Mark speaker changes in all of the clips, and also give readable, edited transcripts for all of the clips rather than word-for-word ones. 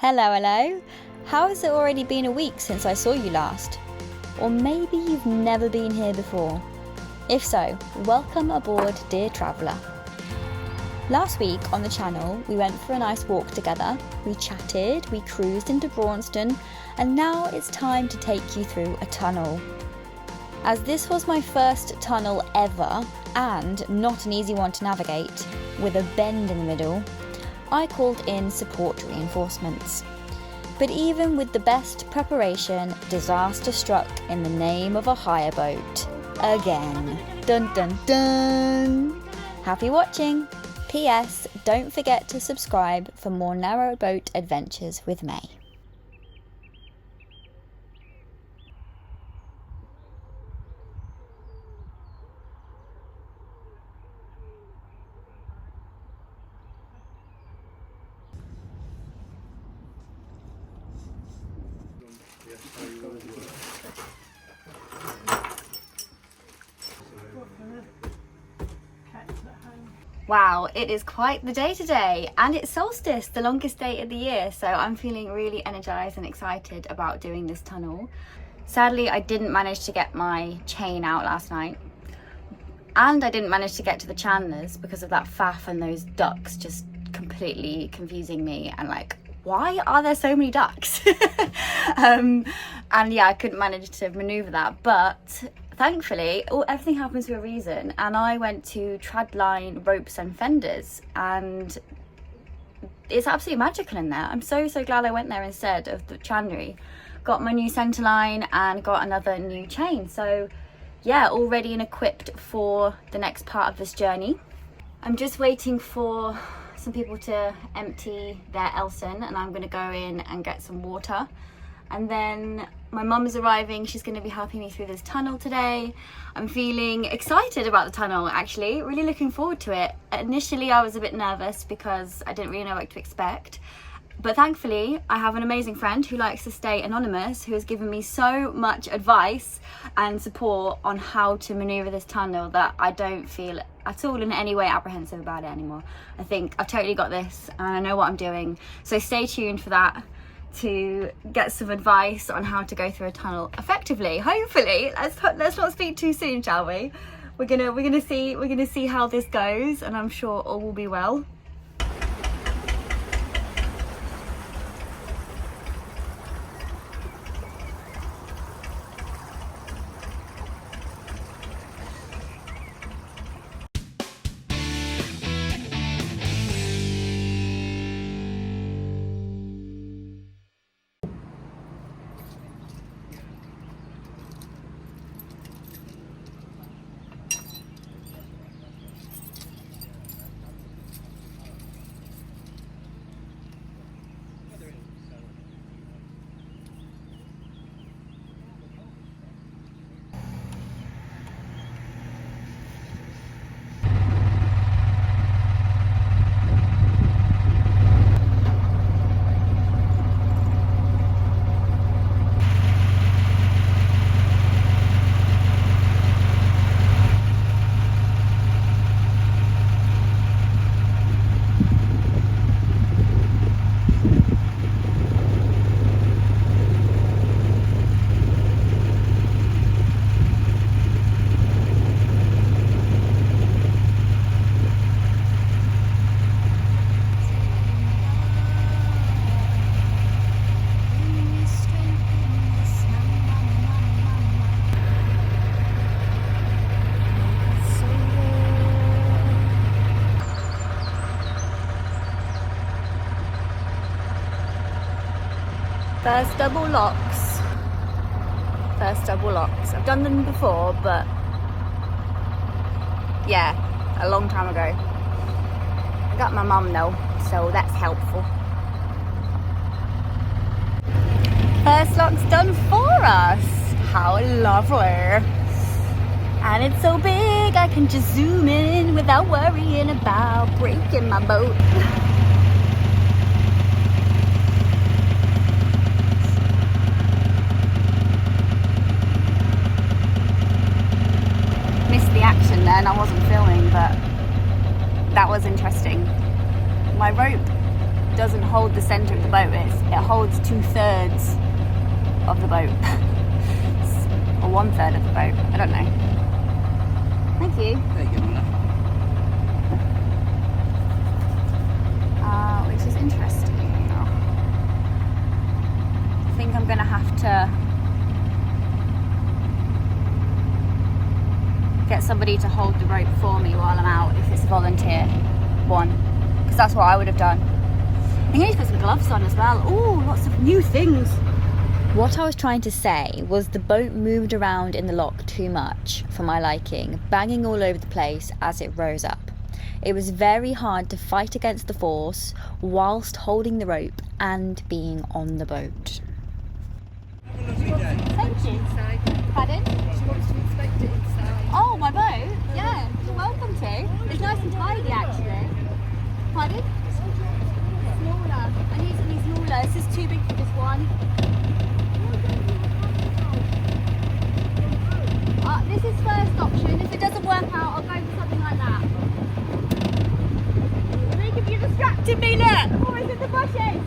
Speaker 1: Hello, hello. How has it already been a week since I saw you last? Or maybe you've never been here before. If so, welcome aboard, dear traveller. Last week on the channel, we went for a nice walk together, we chatted, we cruised into Braunston, and now it's time to take you through a tunnel. As this was my first tunnel ever, and not an easy one to navigate, with a bend in the middle, I called in support reinforcements. But even with the best preparation, disaster struck in the name of a hire boat. Again. Dun dun dun! Happy watching! P.S. Don't forget to subscribe for more narrowboat adventures with May. Wow, it is quite the day today, and it's solstice, the longest day of the year, so I'm feeling really energized and excited about doing this tunnel. Sadly, I didn't manage to get my chain out last night, and I didn't manage to get to the Chandlers because of that faff and those ducks just completely confusing me, and like, why are there so many ducks? And yeah, I couldn't manage to maneuver that, but thankfully, everything happens for a reason, and I went to Tradline Ropes and Fenders, and it's absolutely magical in there. I'm so glad I went there instead of the Chandlery. Got my new centre line and got another new chain, so yeah, all ready and equipped for the next part of this journey. I'm just waiting for some people to empty their Elson, and I'm going to go in and get some water. And then my mum is arriving, she's going to be helping me through this tunnel today. I'm feeling excited about the tunnel, actually, really looking forward to it. Initially I was a bit nervous because I didn't really know what to expect, but thankfully I have an amazing friend who likes to stay anonymous, who has given me so much advice and support on how to manoeuvre this tunnel that I don't feel at all in any way apprehensive about it anymore. I think I've totally got this and I know what I'm doing, so stay tuned for that, to get some advice on how to go through a tunnel effectively. Hopefully, let's not speak too soon, shall we? We're gonna see how this goes, and I'm sure all will be well. First double locks. I've done them before, but yeah, a long time ago. I got my mum though, so that's helpful. First lock's done for us. How lovely. And it's so big I can just zoom in without worrying about breaking my boat. And I wasn't filming, but that was interesting. My rope doesn't hold the the centre of the boat. It holds 2/3 of the boat. Or 1/3 of the boat. I don't know. Thank you.
Speaker 2: There you go, Mona.
Speaker 1: Which is interesting. I think I'm going to have to get somebody to hold the rope for me while I'm out, if it's a volunteer one, because that's what I would have done. I think I need to put some gloves on as well. Oh, lots of new things. What I was trying to say was the boat moved around in the lock too much for my liking, banging all over the place as it rose up. It was very hard to fight against the force whilst holding the rope and being on the boat.
Speaker 2: Have a lovely day.
Speaker 1: Thank you. Pardon?
Speaker 3: She wants to inspect it inside.
Speaker 1: Oh, my boat? Yeah, you're welcome to. It's nice and tidy actually. Pardon? Smaller. I need something smaller. This is too big for this one. This is first option. If it doesn't work out, I'll go for something like that. Look, you distracted me, look! Oh, it's in the bushes!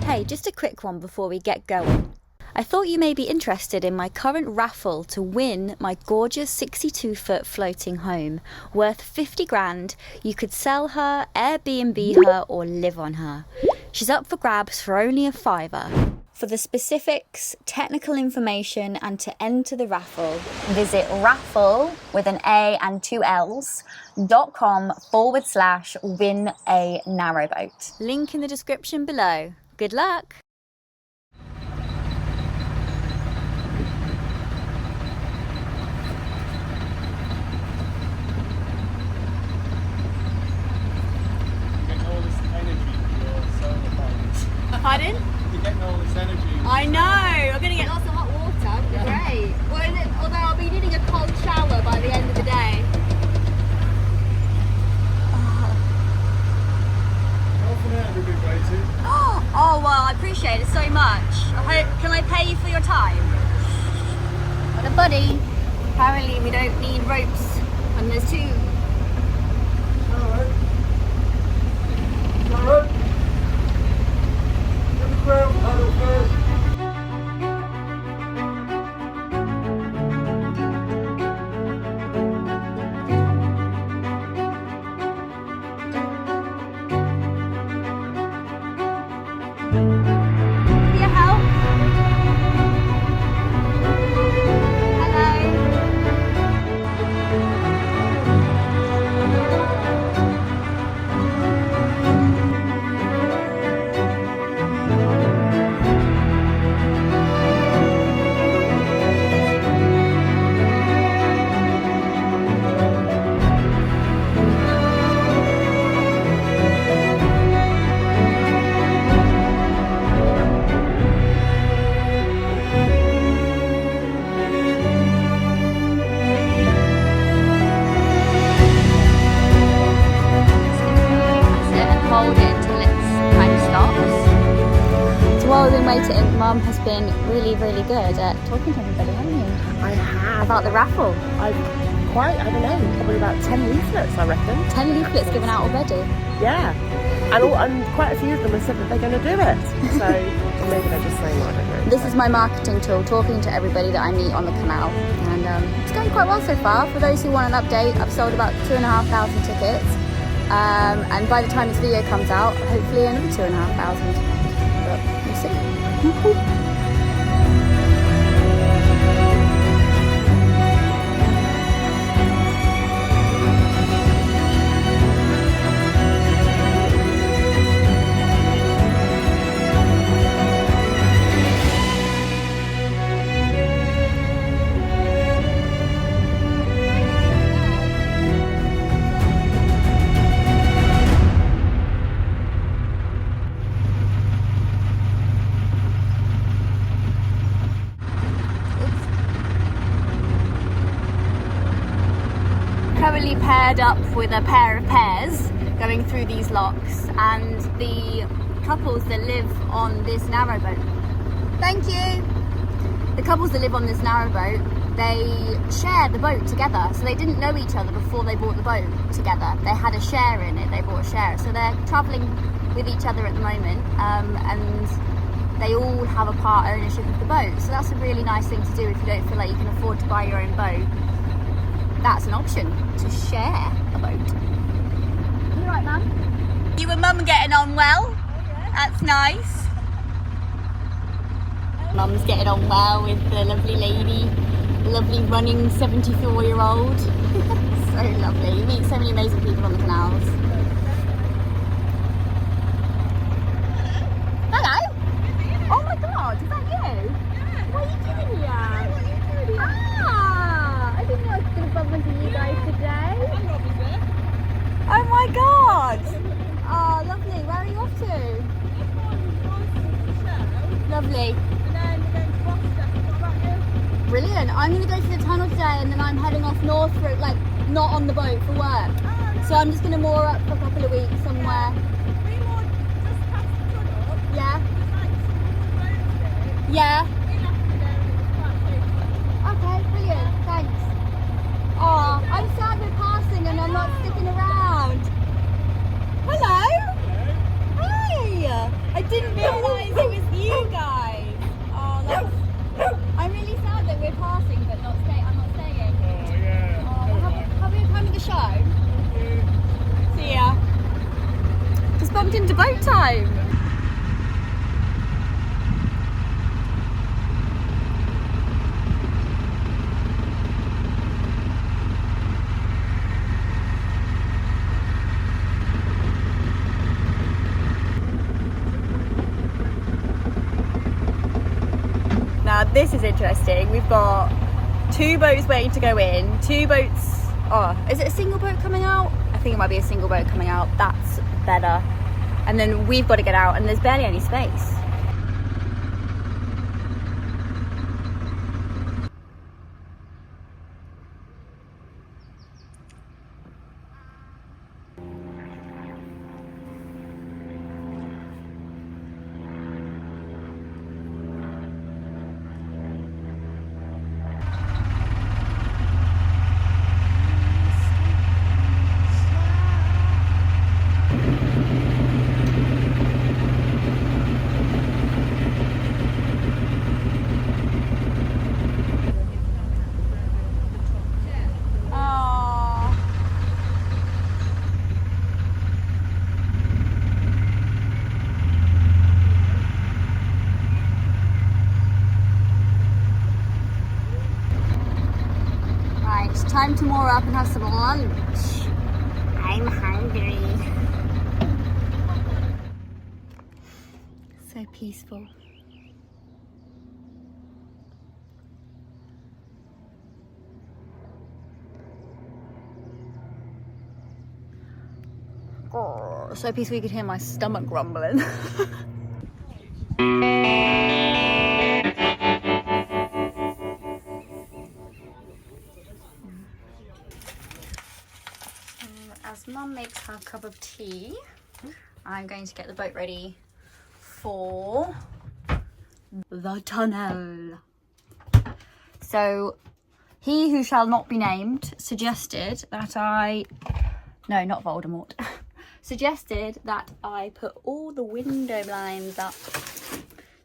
Speaker 1: Hey, just a quick one before we get going. I thought you may be interested in my current raffle to win my gorgeous 62-foot floating home worth 50 grand. You could sell her, Airbnb her, or live on her. She's up for grabs for only a £5. For the specifics, technical information, and to enter the raffle, visit raffle with an A and 2 Ls.com/win a narrowboat. Link in the description below. Good luck! Pardon?
Speaker 2: You're getting all this energy.
Speaker 1: I know! I'm going to get lots of hot water. It'll be great. Well, although I'll be needing a cold shower by the end of the day.
Speaker 2: Half an hour we've been waiting.
Speaker 1: Oh, well, I appreciate it so much. Can I pay you for your time? What a buddy. Apparently we don't need ropes. And there's two.
Speaker 2: Alright. Alright. Get the ground paddle first.
Speaker 1: Mum has been really, really good at talking to everybody, haven't you?
Speaker 3: I have.
Speaker 1: About the raffle.
Speaker 3: I've I don't know, probably about 10 leaflets, I reckon.
Speaker 1: 10 leaflets given out already?
Speaker 3: Yeah. And quite a few of them have said that they're going to do it. So, or maybe they're just saying, I don't know.
Speaker 1: This is my marketing tool, talking to everybody that I meet on the canal. And it's going quite well so far. For those who want an update, I've sold about 2,500 tickets. And by the time this video comes out, hopefully another 2,500. But we'll see. Currently paired up with a pair of pairs going through these locks, and the couples that live on this narrowboat. Thank you. the couples that live on this narrowboat, they share the boat together. So they didn't know each other before they bought the boat together. They had a share in it, they bought a share. So they're travelling with each other at the moment, and they all have a part ownership of the boat. So that's a really nice thing to do if you don't feel like you can afford to buy your own boat. That's an option, to share a boat. You right, Mum? You and Mum getting on well? Oh, yeah. That's nice. Mum's getting on well with the lovely lady, lovely running 74-year-old. So lovely. You meet so many amazing people on the canals. Hello. Oh my God, is that you? What are you doing here? Ah, I didn't know I was going to bump into you guys today. Oh my God. Oh, lovely. Where are you off to? Lovely. Brilliant. I'm going to go to the tunnel today, and then I'm heading off north route, like not on the boat for work. So I'm just going to moor up for a couple of weeks somewhere.
Speaker 4: We moored just past the tunnel.
Speaker 1: Yeah.
Speaker 4: There's like some boats there.
Speaker 1: Yeah.
Speaker 4: We left it there and it was quite safe.
Speaker 1: Okay, brilliant. Thanks. Oh, I'm sad we're passing and I'm not sticking around. Hello. Hi. I didn't realise it was you guys. Oh, that's... I'm really sad that we're passing, but not staying. I'm not staying.
Speaker 2: Oh, yeah.
Speaker 1: Oh, well, have a good time at the show. See ya. Just bumped into boat time. Now this is interesting. We've got 2 boats waiting to go in, 2 boats. Oh, is it a single boat coming out? I think it might be a single boat coming out. That's better. And then we've got to get out and there's barely any space. Time to moor up and have some lunch. I'm hungry. So peaceful. Oh, so peaceful you could hear my stomach grumbling. As Mum makes her cup of tea, I'm going to get the boat ready for the tunnel. So, he who shall not be named suggested that no, not Voldemort, suggested that I put all the window blinds up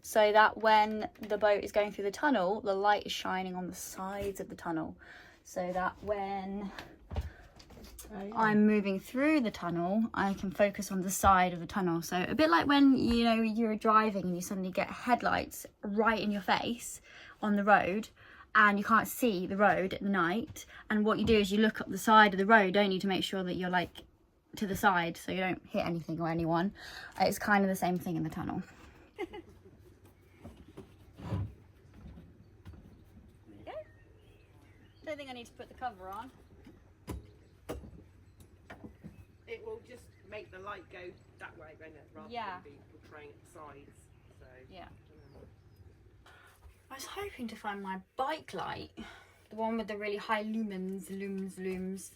Speaker 1: so that when the boat is going through the tunnel, the light is shining on the sides of the tunnel, so that when I'm moving through the tunnel, I can focus on the side of the tunnel. So a bit like when, you know, you're driving and you suddenly get headlights right in your face on the road and you can't see the road at night, and what you do is you look up the side of the road, don't you, to make sure that you're like to the side so you don't hit anything or anyone. It's kind of the same thing in the tunnel. There you go. Don't think I need to put the cover on.
Speaker 3: It will just make the light go that way, won't it? Rather
Speaker 1: Yeah.
Speaker 3: than be portraying its sides. So
Speaker 1: Yeah. I was hoping to find my bike light, the one with the really high looms,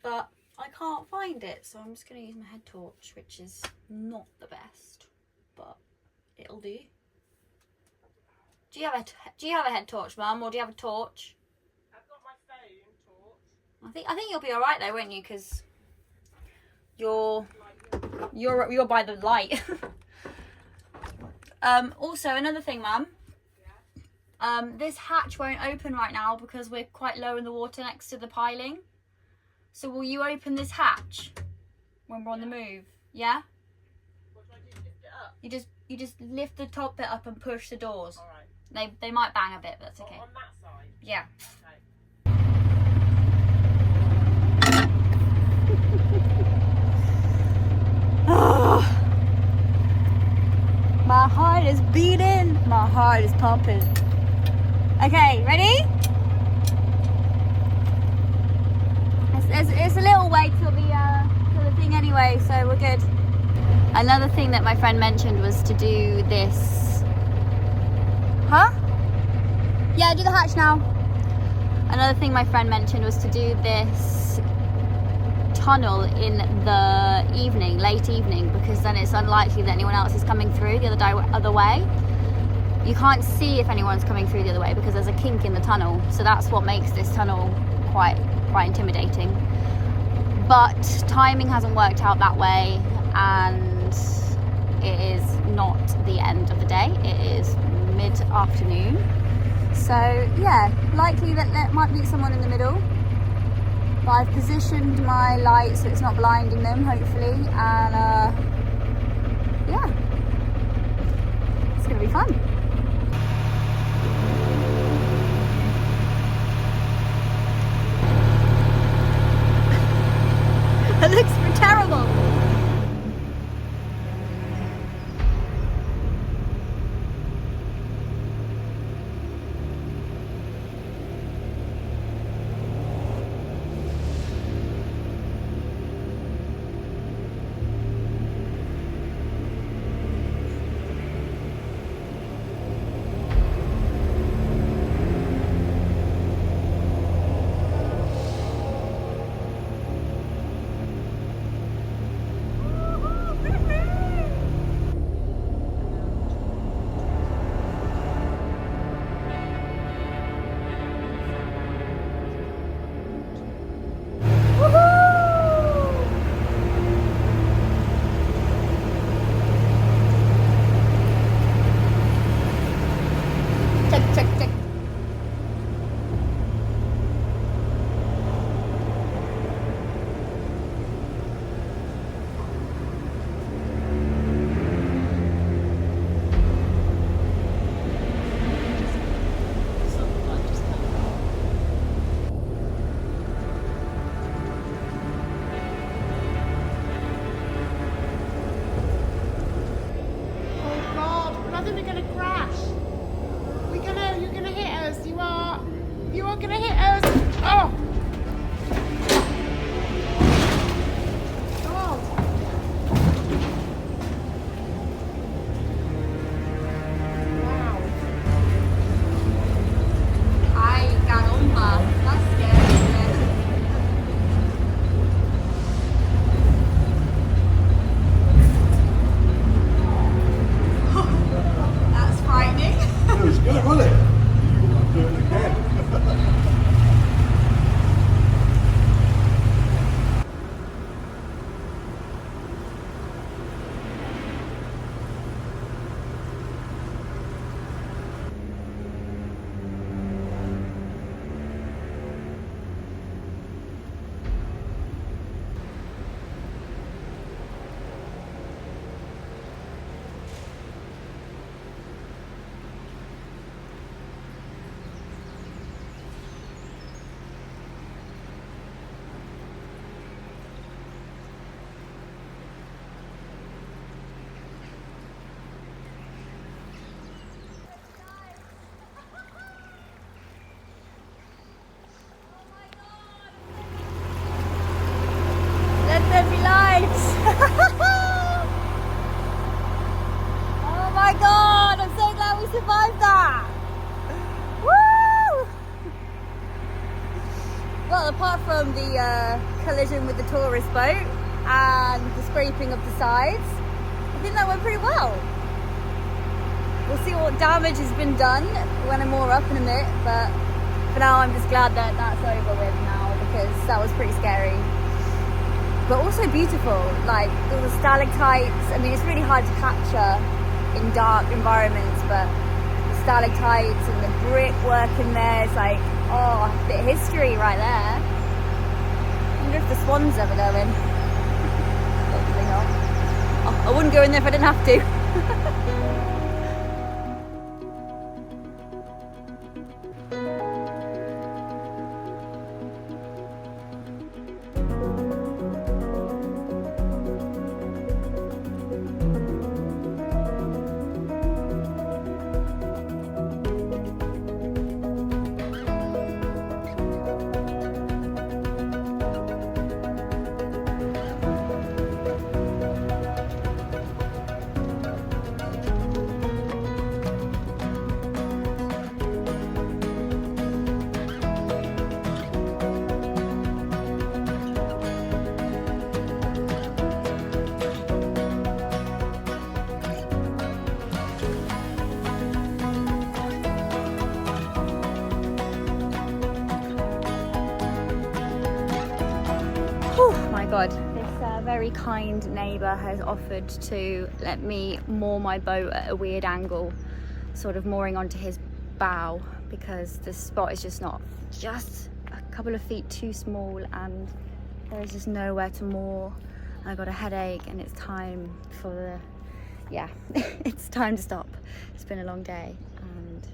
Speaker 1: but I can't find it, so I'm just going to use my head torch, which is not the best, but it'll do. Do you have a head torch, Mum, or do you have a torch?
Speaker 3: I've got my phone torch.
Speaker 1: I think you'll be all right though, won't you? Because you're by the light. Also, another thing, Mum. This hatch won't open right now because we're quite low in the water next to the piling. So will you open this hatch when we're on the move? Yeah?
Speaker 3: What do I do? Lift it up?
Speaker 1: You just lift the top bit up and push the doors.
Speaker 3: Alright.
Speaker 1: They might bang a bit, but that's okay.
Speaker 3: On that side?
Speaker 1: Yeah. My heart is beating. My heart is pumping. Okay, ready? It's a little way till the thing anyway, so we're good. Another thing that my friend mentioned was to do this. Huh? Yeah, do the hatch now. Another thing my friend mentioned was to do this tunnel in the evening, late evening, because then it's unlikely that anyone else is coming through the other way. You can't see if anyone's coming through the other way because there's a kink in the tunnel, so that's what makes this tunnel quite intimidating. But timing hasn't worked out that way, and it is not the end of the day. It is mid-afternoon, so yeah, likely that there might be someone in the middle. But I've positioned my light so it's not blinding them, hopefully, and yeah, it's gonna be fun. It looks terrible. Check.
Speaker 3: Oh God, I think we're gonna crash. You're gonna hit us. You are gonna hit us. Oh! God. Wow.
Speaker 1: Ay, caramba, that's scary, isn't it? That's frightening.
Speaker 2: It was good, wasn't it? I'll do it again.
Speaker 1: Let there be lights. Oh my God, I'm so glad we survived that. Woo! Well, apart from the collision with the tourist boat and the scraping of the sides, I think that went pretty well. we'll see what damage has been done when I'm more up in a bit, but for now I'm just glad that that's over with now, because that was pretty scary. But also beautiful, like all the stalactites. I mean, it's really hard to capture in dark environments, but the stalactites and the brickwork in there, it's like, oh, a bit of history right there. I wonder if the swan's ever going. Hopefully not. Oh, I wouldn't go in there if I didn't have to. Oh my god, this very kind neighbour has offered to let me moor my boat at a weird angle, sort of mooring onto his bow, because the spot is just a couple of feet too small and there's just nowhere to moor. I got a headache and it's time for it's time to stop. It's been a long day, and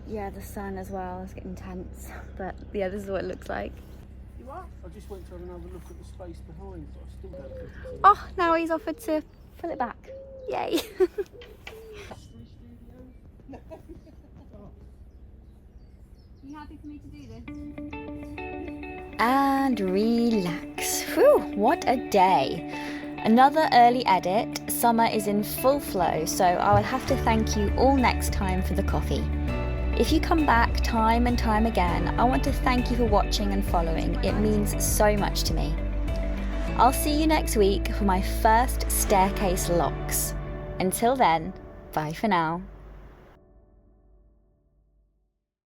Speaker 1: yeah, the sun as well is getting intense, but yeah, this is what it looks like.
Speaker 2: You what? I just went to have another look at the space behind, but I still don't think it's
Speaker 1: Oh, now he's offered to pull it back. Yay. You happy for me to do this? And relax. Whew, what a day. Another early edit. Summer is in full flow, so I will have to thank you all next time for the coffee. If you come back time and time again, I want to thank you for watching and following. It means so much to me. I'll see you next week for my first staircase locks. Until then, bye for now.